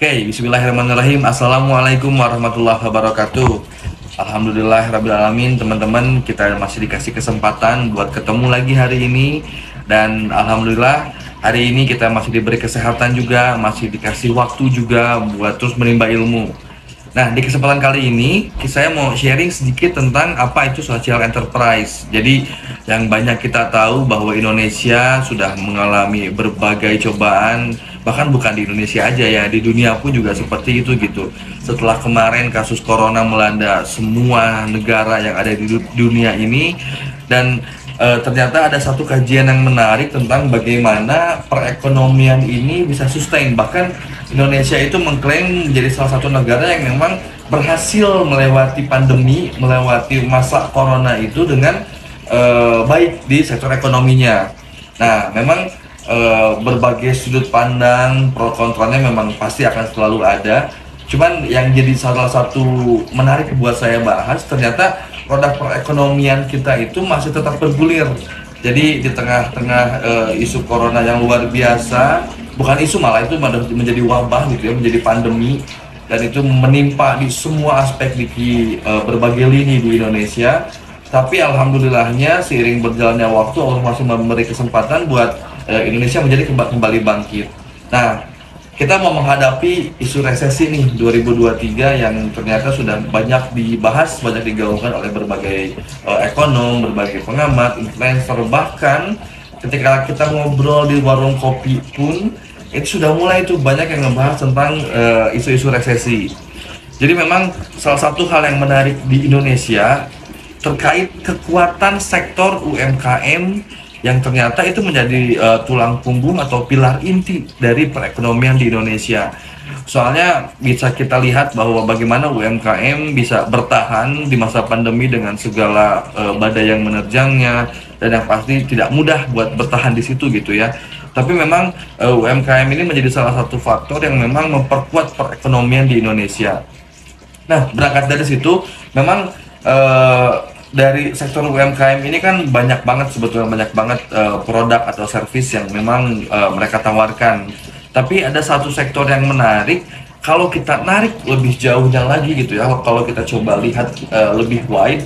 Oke, bismillahirrahmanirrahim. Assalamualaikum warahmatullahi wabarakatuh. Alhamdulillahirrabbilalamin, teman-teman, kita masih dikasih kesempatan buat ketemu lagi hari ini. Dan alhamdulillah, hari ini kita masih diberi kesehatan juga, masih dikasih waktu juga buat terus menimba ilmu. Nah, di kesempatan kali ini saya mau sharing sedikit tentang apa itu social enterprise. Jadi, yang banyak kita tahu bahwa Indonesia sudah mengalami berbagai cobaan, bahkan bukan di Indonesia aja ya, di dunia pun juga seperti itu gitu. Setelah kemarin kasus corona melanda semua negara yang ada di dunia ini, dan ternyata ada satu kajian yang menarik tentang bagaimana perekonomian ini bisa sustain. Bahkan Indonesia itu mengklaim menjadi salah satu negara yang memang berhasil melewati pandemi, melewati masa corona itu dengan baik di sektor ekonominya. Nah, memang berbagai sudut pandang, pro kontranya memang pasti akan selalu ada. Cuman yang jadi salah satu menarik buat saya bahas, ternyata roda perekonomian kita itu masih tetap bergulir. Jadi di tengah-tengah isu corona yang luar biasa, bukan isu, malah itu menjadi wabah gitu ya, menjadi pandemi, dan itu menimpa di semua aspek di berbagai lini di Indonesia. Tapi alhamdulillahnya seiring berjalannya waktu, Allah masih memberi kesempatan buat Indonesia menjadi kembali bangkit. Nah, kita mau menghadapi isu resesi nih 2023 yang ternyata sudah banyak dibahas, banyak digaungkan oleh berbagai ekonom, berbagai pengamat, influencer, bahkan ketika kita ngobrol di warung kopi pun itu sudah mulai tuh banyak yang ngebahas tentang isu-isu resesi. Jadi memang salah satu hal yang menarik di Indonesia terkait kekuatan sektor UMKM yang ternyata itu menjadi tulang punggung atau pilar inti dari perekonomian di Indonesia. Soalnya bisa kita lihat bahwa bagaimana UMKM bisa bertahan di masa pandemi dengan segala badai yang menerjangnya, dan yang pasti tidak mudah buat bertahan di situ gitu ya. Tapi memang UMKM ini menjadi salah satu faktor yang memang memperkuat perekonomian di Indonesia. Nah, berangkat dari situ memang dari sektor UMKM ini kan banyak banget produk atau service yang memang mereka tawarkan. Tapi ada satu sektor yang menarik kalau kita narik lebih jauhnya lagi gitu ya. Kalau kita coba lihat lebih wide,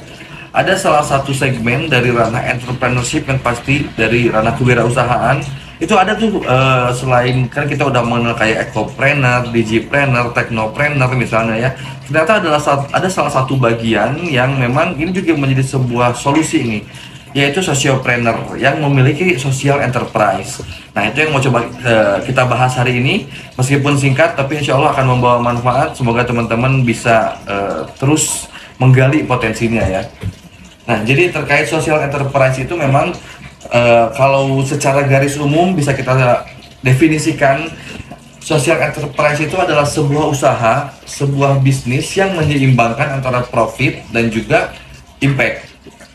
ada salah satu segmen dari ranah entrepreneurship yang pasti dari ranah kewirausahaan. Itu ada tuh selain kan kita udah mengenal kayak ecopreneur, digipreneur, technopreneur misalnya ya. Ternyata ada salah satu bagian yang memang ini juga menjadi sebuah solusi ini, yaitu sociopreneur yang memiliki social enterprise. Nah, itu yang mau coba kita bahas hari ini, meskipun singkat tapi insya Allah akan membawa manfaat. Semoga teman-teman bisa terus menggali potensinya ya. Nah, jadi terkait social enterprise itu memang kalau secara garis umum bisa kita definisikan, social enterprise itu adalah sebuah usaha, sebuah bisnis yang menyeimbangkan antara profit dan juga impact.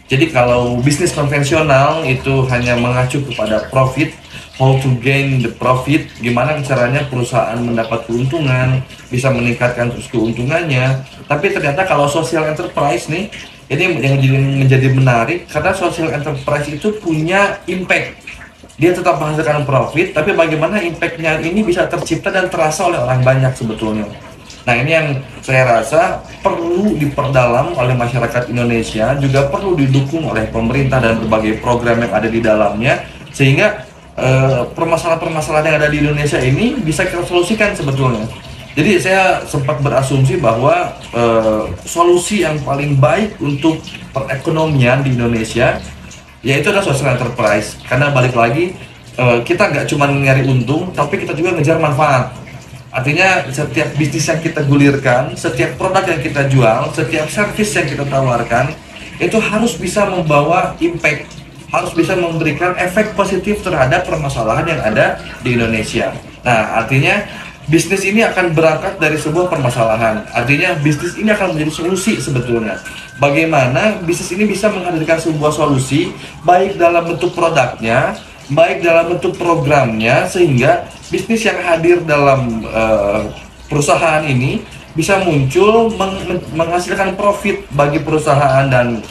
Jadi kalau bisnis konvensional itu hanya mengacu kepada profit, how to gain the profit, gimana caranya perusahaan mendapat keuntungan, bisa meningkatkan terus keuntungannya. Tapi ternyata kalau social enterprise nih, ini yang menjadi menarik karena social enterprise itu punya impact. Dia tetap menghasilkan profit, tapi bagaimana impactnya ini bisa tercipta dan terasa oleh orang banyak sebetulnya. Nah, ini yang saya rasa perlu diperdalam oleh masyarakat Indonesia, juga perlu didukung oleh pemerintah dan berbagai program yang ada di dalamnya, sehingga permasalahan-permasalahan yang ada di Indonesia ini bisa kita solusikan sebetulnya. Jadi saya sempat berasumsi bahwa solusi yang paling baik untuk perekonomian di Indonesia yaitu adalah social enterprise. Karena balik lagi, kita nggak cuma nyari untung, tapi kita juga ngejar manfaat. Artinya setiap bisnis yang kita gulirkan, setiap produk yang kita jual, setiap service yang kita tawarkan, itu harus bisa membawa impact, harus bisa memberikan efek positif terhadap permasalahan yang ada di Indonesia. Nah, artinya bisnis ini akan berangkat dari sebuah permasalahan. Artinya bisnis ini akan menjadi solusi sebetulnya. Bagaimana bisnis ini bisa menghadirkan sebuah solusi, baik dalam bentuk produknya, baik dalam bentuk programnya, sehingga bisnis yang hadir dalam perusahaan ini bisa muncul menghasilkan profit bagi perusahaan dan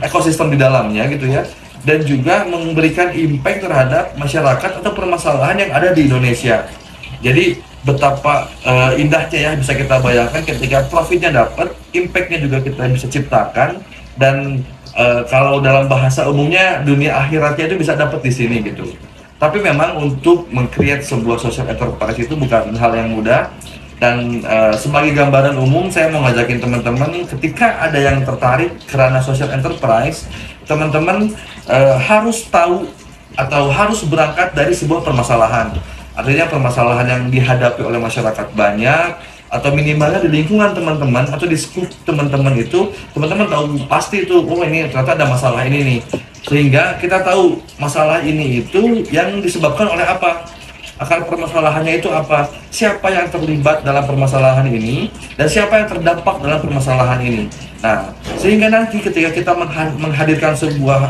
ekosistem di dalamnya gitu ya. Dan juga memberikan impact terhadap masyarakat atau permasalahan yang ada di Indonesia. Jadi betapa indahnya ya, bisa kita bayangkan ketika profitnya dapat, impactnya juga kita bisa ciptakan, dan kalau dalam bahasa umumnya dunia akhiratnya itu bisa dapat di sini gitu. Tapi memang untuk meng-create sebuah social enterprise itu bukan hal yang mudah, dan sebagai gambaran umum saya mau ngajakin teman-teman, ketika ada yang tertarik kerana social enterprise, teman-teman harus tahu atau harus berangkat dari sebuah permasalahan. Artinya permasalahan yang dihadapi oleh masyarakat banyak, atau minimalnya di lingkungan teman-teman atau di skup teman-teman itu, teman-teman tahu pasti itu, oh ini ternyata ada masalah ini nih. Sehingga kita tahu masalah ini itu yang disebabkan oleh apa, akar permasalahannya itu apa, siapa yang terlibat dalam permasalahan ini, dan siapa yang terdampak dalam permasalahan ini. Nah, sehingga nanti ketika kita menghadirkan sebuah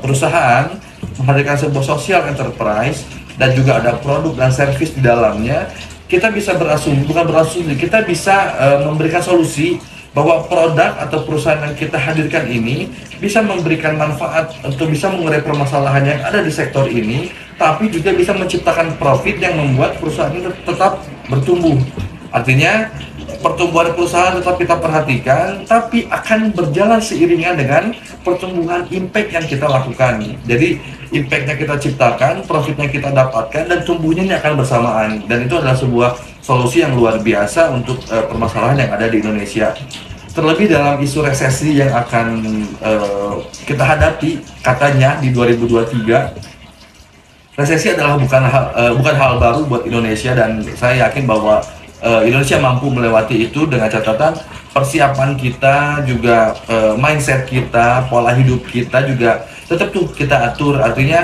perusahaan, menghadirkan sebuah social enterprise, dan juga ada produk dan service di dalamnya, kita bisa bukan berasumsi, kita bisa memberikan solusi bahwa produk atau perusahaan yang kita hadirkan ini bisa memberikan manfaat untuk bisa mengurai permasalahan yang ada di sektor ini, tapi juga bisa menciptakan profit yang membuat perusahaan itu tetap bertumbuh. Artinya pertumbuhan perusahaan tetap kita perhatikan, tapi akan berjalan seiringan dengan pertumbuhan impact yang kita lakukan. Jadi impactnya kita ciptakan, profitnya kita dapatkan, dan tumbuhnya ini akan bersamaan. Dan itu adalah sebuah solusi yang luar biasa untuk permasalahan yang ada di Indonesia. Terlebih dalam isu resesi yang akan kita hadapi katanya di 2023. Resesi adalah bukan hal baru buat Indonesia, dan saya yakin bahwa Indonesia mampu melewati itu dengan catatan persiapan kita juga, mindset kita, pola hidup kita juga tetap tuh kita atur. Artinya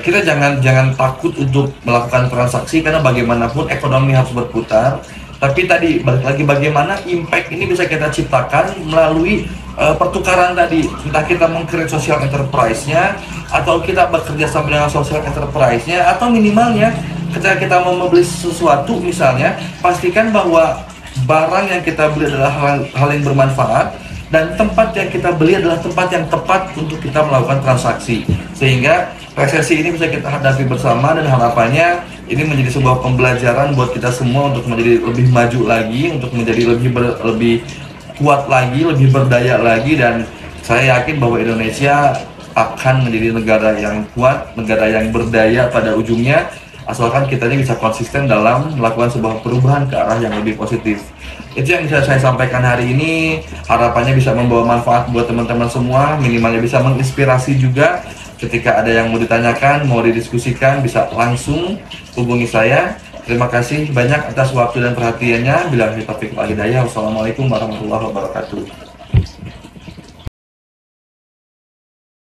kita jangan takut untuk melakukan transaksi, karena bagaimanapun ekonomi harus berputar. Tapi tadi balik lagi, bagaimana impact ini bisa kita ciptakan melalui pertukaran tadi, entah kita meng-create social enterprise-nya, atau kita bekerja sama dengan social enterprise-nya, atau minimalnya ketika kita mau membeli sesuatu misalnya, pastikan bahwa barang yang kita beli adalah hal yang bermanfaat, dan tempat yang kita beli adalah tempat yang tepat untuk kita melakukan transaksi, sehingga resesi ini bisa kita hadapi bersama. Dan harapannya ini menjadi sebuah pembelajaran buat kita semua untuk menjadi lebih maju lagi, untuk menjadi lebih kuat lagi, lebih berdaya lagi. Dan saya yakin bahwa Indonesia akan menjadi negara yang kuat, negara yang berdaya pada ujungnya, asalkan kitanya bisa konsisten dalam melakukan sebuah perubahan ke arah yang lebih positif. Itu yang bisa saya sampaikan hari ini. Harapannya bisa membawa manfaat buat teman-teman semua, minimalnya bisa menginspirasi juga. Ketika ada yang mau ditanyakan, mau didiskusikan, bisa langsung hubungi saya. Terima kasih banyak atas waktu dan perhatiannya. Billahi taufiq wal hidayah. Wassalamualaikum warahmatullahi wabarakatuh.